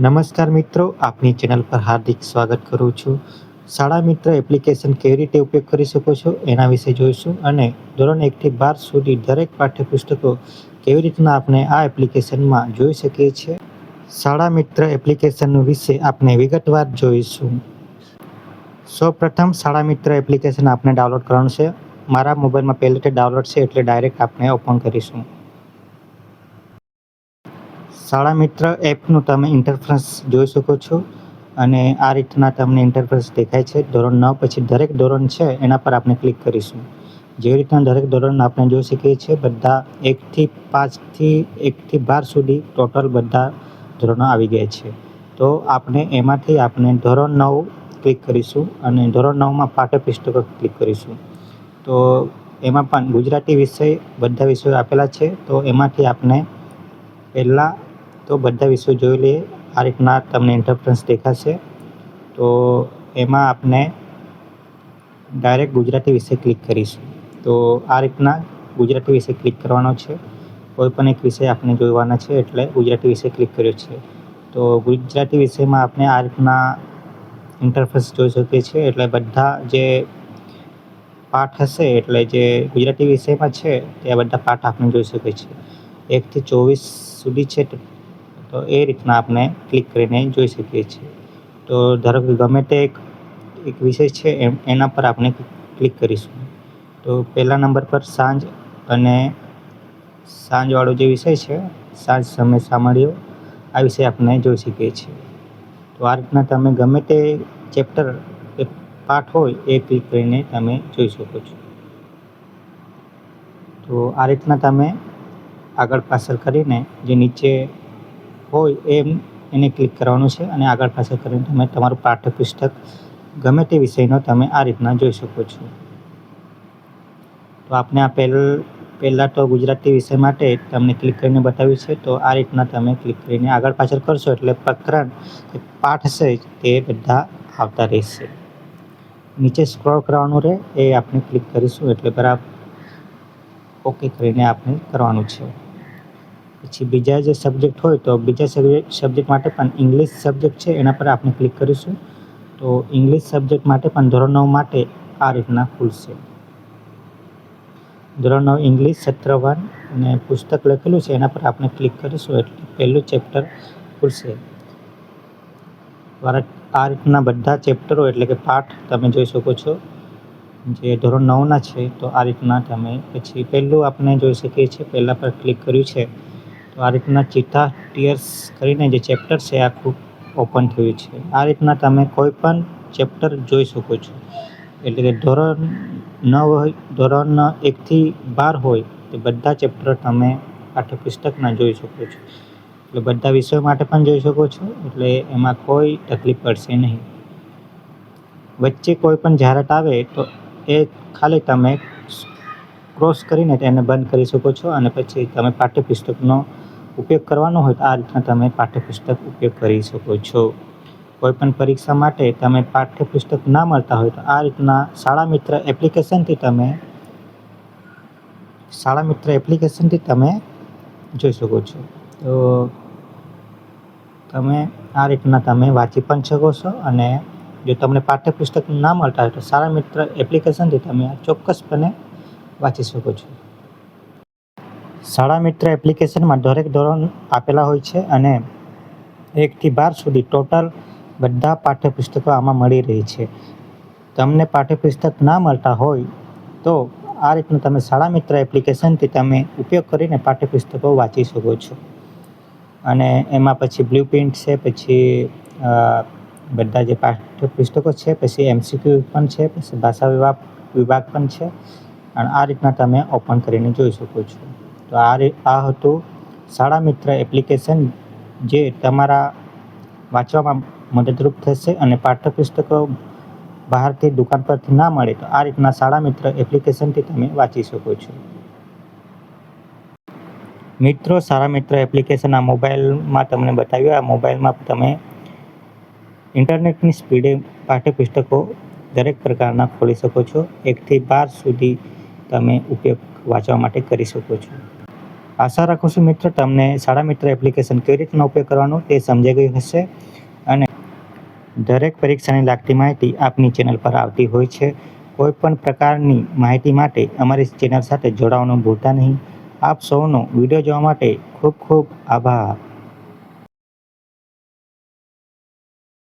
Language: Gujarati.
નમસ્કાર મિત્રો, આપની ચેનલ પર હાર્દિક સ્વાગત કરું છું. શાળા મિત્ર એપ્લિકેશન કેવી રીતે ઉપયોગ કરી શકો છો એના વિશે જોઈશું, અને ધોરણ 1 થી 12 સુધી દરેક પાઠ્યપુસ્તકો કેવી રીતના આપણે આ એપ્લિકેશનમાં જોઈ શકીએ છીએ. શાળા મિત્ર એપ્લિકેશન વિશે આપણે વિગતવાર જોઈશું. સૌપ્રથમ શાળા મિત્ર એપ્લિકેશન આપણે ડાઉનલોડ કરવાનું છે. મારા મોબાઈલમાં પહેલેથી ડાઉનલોડ છે, એટલે ડાયરેક્ટ આપણે ઓપન કરીશું. શાળા મિત્ર એપનું તમે ઇન્ટરફેસ જોઈ શકો છો, અને આ રીતના તમને ઇન્ટરફેસ દેખાય છે. ધોરણ 9 પછી દરેક ધોરણ છે એના પર આપણે ક્લિક કરીશું. જેવી રીતના દરેક ધોરણ આપણે જોઈ શકીએ છીએ, બધા 1 થી 5 થી 1 થી 12 સુધી ટોટલ બધા ધોરણો આવી ગયા છે. તો આપણે એમાંથી આપણે ધોરણ 9 ક્લિક કરીશું, અને ધોરણ 9માં પાઠ્યપુસ્તકો ક્લિક કરીશું. તો એમાં પણ ગુજરાતી વિષય બધા વિષયો આપેલા છે. તો એમાંથી આપણે પહેલાં તો બધા વિષયો જોઈ લઈએ. આ રીતના તમને ઇન્ટરફેસ દેખાશે. તો એમાં આપણે ડાયરેક્ટ ગુજરાતી વિષય ક્લિક કરીશું. તો આ રીતના ગુજરાતી વિષય ક્લિક કરવાનો છે. કોઈ પણ એક વિષય આપણે જોવાના છે, એટલે ગુજરાતી વિષય ક્લિક કર્યો છે. તો ગુજરાતી વિષયમાં આપણે આ રીતના ઇન્ટરફેસ જોઈ શકીએ છીએ. એટલે બધા જે પાઠ હશે, એટલે જે ગુજરાતી વિષયમાં છે તે બધા પાઠ આપણે જોઈ શકીએ છીએ. 1 થી 24 સુધી છે, તો એ રીતના આપણે ક્લિક કરીને જોઈ શકીએ છીએ. તો ધારો કે ગમે તે એક વિષય છે એના પર આપણે ક્લિક કરીશું. તો પહેલા નંબર પર સાંજ, અને સાંજવાળો જે વિષય છે, સાંજ સમય સાંભળ્યો, આ વિષય આપણે જોઈ શકીએ છીએ. તો આ રીતના તમે ગમે તે ચેપ્ટર કે પાઠ હોય એ ક્લિક કરીને તમે જોઈ શકો છો. તો આ રીતના તમે આગળ પાછળ કરીને જે નીચે હોય એને ક્લિક કરવાનું છે, અને આગળ પાછળ કરીને તમે તમારું પાઠ્યપુસ્તક ગમે તે વિષયનો તમે આ રીતના જોઈ શકો છો. તો આપણે આ પહેલાં તો ગુજરાતી વિષય માટે તમને ક્લિક કરીને બતાવ્યું છે. તો આ રીતના તમે ક્લિક કરીને આગળ પાછળ કરશો એટલે પ્રકરણ કે પાઠ હશે તે બધા આવતા રહેશે. નીચે સ્ક્રોલ કરવાનું રહે, એ આપણે ક્લિક કરીશું એટલે બરાબર ઓકે કરીને આપણે કરવાનું છે. પછી બીજા જે સબ્જેક્ટ હોય, તો બીજા સબ્જેક્ટ માટે પણ ઇંગ્લિશ સબ્જેક્ટ છે એના પર આપણે ક્લિક કરીશું. તો ઇંગ્લિશ સબ્જેક્ટ માટે પણ ધોરણ 9 માટે આ રીતના ખુલશે. ધોરણ 9 ઇંગ્લિશ સત્ર 1 અને પુસ્તક લખેલું છે એના પર આપણે ક્લિક કરીશું એટલે પહેલું ચેપ્ટર ખુલશે. આ રીતના બધા ચેપ્ટરો એટલે કે પાઠ તમે જોઈ શકો છો, જે ધોરણ 9ના છે. તો આ રીતના તમે પછી પહેલું આપણે જોઈ શકીએ છીએ, પહેલાં પર ક્લિક કર્યું છે. તો આ રીતના ચિઠ્ઠા ટીયર્સ કરીને જે ચેપ્ટર છે આખું ઓપન થયું છે. આ રીતના તમે કોઈ પણ ચેપ્ટર જોઈ શકો છો. એટલે કે ધોરણ 9 હોય, ધોરણ 1 થી 12 હોય, તે બધા ચેપ્ટર તમે પાઠ્યપુસ્તકના જોઈ શકો છો. એટલે બધા વિષયો માટે પણ જોઈ શકો છો, એટલે એમાં કોઈ તકલીફ પડશે નહીં. વચ્ચે કોઈ પણ જાહેરાત આવે તો એ ખાલી તમે ક્રોસ કરીને તેને બંધ કરી શકો છો, અને પછી તમે પાઠ્યપુસ્તકનો ઉપયોગ કરવાનો હોય તો આ રીતના તમે પાઠ્યપુસ્તક ઉપયોગ કરી શકો છો. કોઈ પણ પરીક્ષા માટે તમે પાઠ્યપુસ્તક ના મળતા હોય તો આ રીતના શાળા મિત્ર એપ્લિકેશનથી તમે જોઈ શકો છો. તો તમે આ રીતના તમે વાંચી પણ શકો છો, અને જો તમને પાઠ્યપુસ્તક ના મળતા હોય તો શાળા મિત્ર એપ્લિકેશનથી તમે ચોક્કસપણે વાંચી શકો છો. શાળા મિત્ર એપ્લિકેશનમાં દરેક ધોરણ આપેલા હોય છે, અને 1 થી 12 સુધી ટોટલ બધા પાઠ્યપુસ્તકો આમાં મળી રહે છે. તમને પાઠ્યપુસ્તક ના મળતા હોય તો આ રીતનું તમે શાળા મિત્ર એપ્લિકેશનથી તમે ઉપયોગ કરીને પાઠ્યપુસ્તકો વાંચી શકો છો. અને એમાં પછી બ્લુ પ્રિન્ટ છે, પછી બધા જે પાઠ્યપુસ્તકો છે, પછી MCQ પણ છે, પછી ભાષા વિભાગ પણ છે, અને આ રીતના તમે ઓપન કરીને જોઈ શકો છો. તો આ હતું શાળા મિત્ર એપ્લિકેશન, જે તમારા વાંચવામાં મદદરૂપ થશે. અને પાઠ્યપુસ્તકો બહારથી દુકાન પરથી ના મળે તો આ રીતના શાળા મિત્ર એપ્લિકેશનથી તમે વાંચી શકો છો. મિત્રો, શાળા મિત્ર એપ્લિકેશન આ મોબાઈલમાં તમને બતાવ્યું. આ મોબાઈલમાં તમે ઇન્ટરનેટની સ્પીડે પાઠ્યપુસ્તકો દરેક પ્રકારના ખોલી શકો છો. 1 થી 12 સુધી તમે ઉપયોગ વાંચવા માટે કરી શકો છો. આશા રાખું છું મિત્ર તમને શાળા મિત્ર એપ્લિકેશન કેવી રીતના ઉપયોગ કરવાનો તે સમજાઈ ગયું હશે અને દરેક પરીક્ષાને લાગતી માહિતી આપની ચેનલ પર આવતી હોય છે. કોઈ પણ પ્રકારની માહિતી માટે અમારી ચેનલ સાથે જોડાવાનું ભૂલતા નહીં. આપ સૌનો વિડીયો જોવા માટે ખૂબ ખૂબ આભાર.